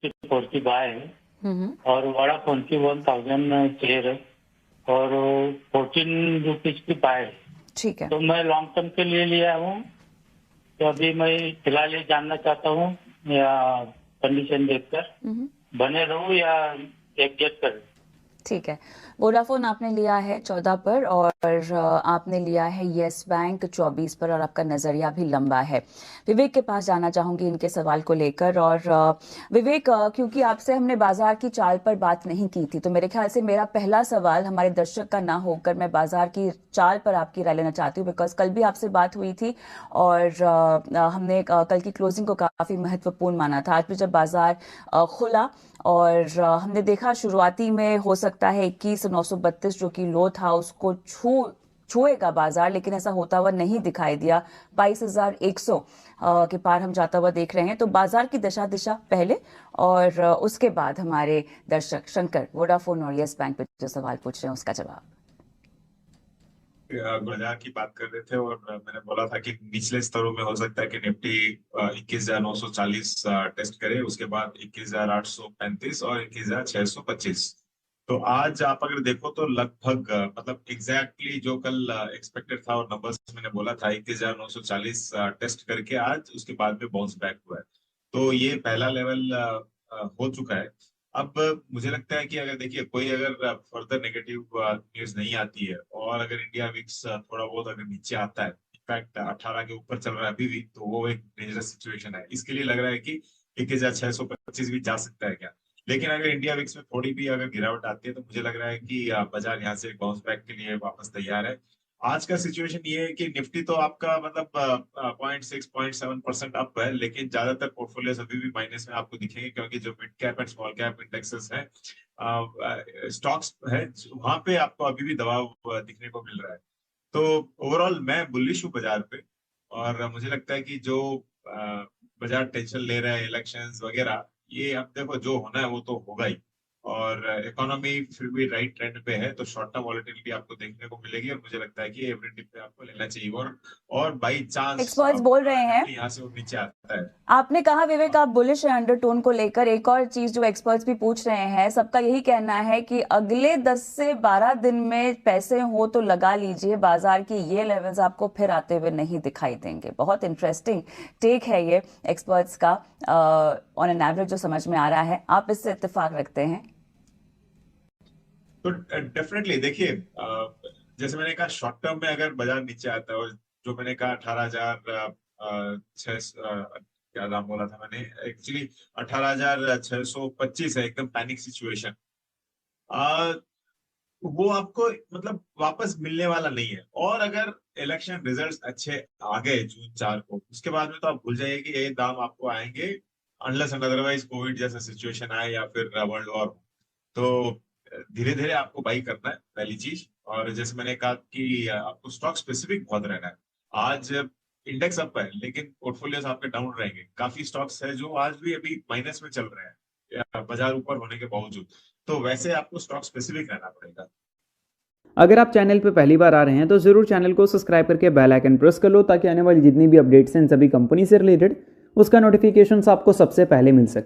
Four की bye है हम्म। और वोडाफोन की 1000 शेयर है और 14 रुपीज की बाय है। ठीक है। तो मैं लॉन्ग टर्म के लिए लिया हूँ। तो अभी मैं फिलहाल ये जानना चाहता हूँ या कंडीशन देखकर हम्म। बने रहूँ या एग्जिट करूँ। ठीक है। वोडाफोन आपने लिया है 14 पर और आपने लिया है येस बैंक 24 पर और आपका नज़रिया भी लंबा है। विवेक के पास जाना चाहूंगी इनके सवाल को लेकर। और विवेक, क्योंकि आपसे हमने बाजार की चाल पर बात नहीं की थी, तो मेरे ख्याल से मेरा पहला सवाल हमारे दर्शक का ना होकर मैं बाजार की चाल पर आपकी राय लेना चाहती हूँ, बिकॉज कल भी आपसे बात हुई थी और हमने कल की क्लोजिंग को काफ़ी महत्वपूर्ण माना था। आज भी जब बाजार खुला और हमने देखा शुरुआती में हो सकता है 21,932 जो कि लो था उसको छुएगा बाजार, लेकिन ऐसा होता हुआ नहीं दिखाई दिया। 22,100 के पार हम जाता हुआ देख रहे हैं। तो बाजार की दिशा पहले और उसके बाद हमारे दर्शक शंकर वोडाफोन और यस बैंक पे जो सवाल पूछ रहे हैं उसका जवाब। बाजार की बात कर रहे थे और मैंने बोला था कि निचले स्तरों में हो सकता है कि निफ्टी 21,940 टेस्ट करे, उसके बाद 21,835 और 21,625। तो आज आप अगर देखो तो लगभग मतलब एग्जैक्टली जो कल एक्सपेक्टेड था और नंबर्स मैंने बोला था 21,940 टेस्ट करके आज उसके बाद में बाउंस बैक हुआ है। तो ये पहला लेवल हो चुका है। अब मुझे लगता है कि अगर देखिए कोई अगर फर्दर नेगेटिव न्यूज नहीं आती है और अगर इंडिया विक्स थोड़ा बहुत अगर नीचे आता है, इनफैक्ट 18 के ऊपर चल रहा है अभी भी, तो वो एक डेंजरस सिचुएशन है। इसके लिए लग रहा है कि 21,625 भी जा सकता है क्या। लेकिन अगर इंडिया विक्स में थोड़ी भी अगर गिरावट आती है तो मुझे लग रहा है कि बाजार यहाँ से बाउंस बैक के लिए वापस तैयार है। आज का सिचुएशन ये है कि निफ्टी तो आपका मतलब 0.6 0.7% अप है, लेकिन ज्यादातर पोर्टफोलियोज अभी भी माइनस में आपको दिखेंगे, क्योंकि जो mid cap and small cap indexes है, स्टॉक्स है, वहां पे आपको अभी भी दबाव दिखने को मिल रहा है। तो ओवरऑल मैं बुलिश हूँ बाजार पे। और मुझे लगता है कि जो बाजार टेंशन ले रहा है इलेक्शंस वगैरह, ये अब देखो जो होना है वो तो होगा ही। और इकोनॉमी फिर भी राइट ट्रेंड पे है, तो शॉर्ट टर्म वॉलेटिलिटी आपको देखने को मिलेगी और मुझे लगता है कि एवरी डिप पे आपको लेना चाहिए। और बाई चांस एक्सपर्ट्स अब बोल रहे हैं, निफ्टी यहाँ से वो नीचे आता है। आपने कहा विवेक आप बुलिश हैं अंडरटोन को लेकर। एक और चीज जो एक्सपर्ट्स भी पूछ रहे हैं, सबका यही कहना है कि अगले 10 से 12 दिन में पैसे हो तो लगा लीजिए, बाजार की ये लेवल्स आपको फिर आते हुए नहीं दिखाई देंगे। बहुत इंटरेस्टिंग टेक है ये एक्सपर्ट्स का, ऑन एन एवरेज जो समझ में आ रहा है। आप इससे इत्तेफाक रखते हैं? तो डेफिनेटली देखिए, जैसे मैंने कहा शॉर्ट टर्म में अगर बाजार नीचे आता है, और जो मैंने कहा 18,600 क्या दाम बोला था मैंने, एक्चुअली 18,625 है, एकदम पैनिक सिचुएशन। वो आपको मतलब वापस मिलने वाला नहीं है। और अगर इलेक्शन रिजल्ट्स अच्छे आ गए जून 4 को, उसके बाद में तो आप भूल जाइए कि ये दाम आपको आएंगे, अनलेस एंड अदरवाइज कोविड जैसा सिचुएशन आए या फिर वर्ल्ड वॉर। तो धीरे धीरे आपको बाई करना है पहली चीज। और जैसे मैंने कहा कि आपको स्टॉक स्पेसिफिक बहुत रहना है। आज इंडेक्स अप है लेकिन पोर्टफोलियोज आपके डाउन रहेंगे। काफी स्टॉक्स है जो आज भी अभी माइनस में चल रहे हैं बाजार ऊपर होने के बावजूद। तो वैसे आपको स्टॉक स्पेसिफिक रहना पड़ेगा। अगर आप चैनल पर पहली बार आ रहे हैं तो ज़रूर चैनल को सब्सक्राइब करके बेल आइकन प्रेस कर लो, ताकि आने वाली जितनी भी अपडेट्स हैं सभी कंपनी से रिलेटेड उसका नोटिफिकेशन आपको सबसे पहले मिल सके।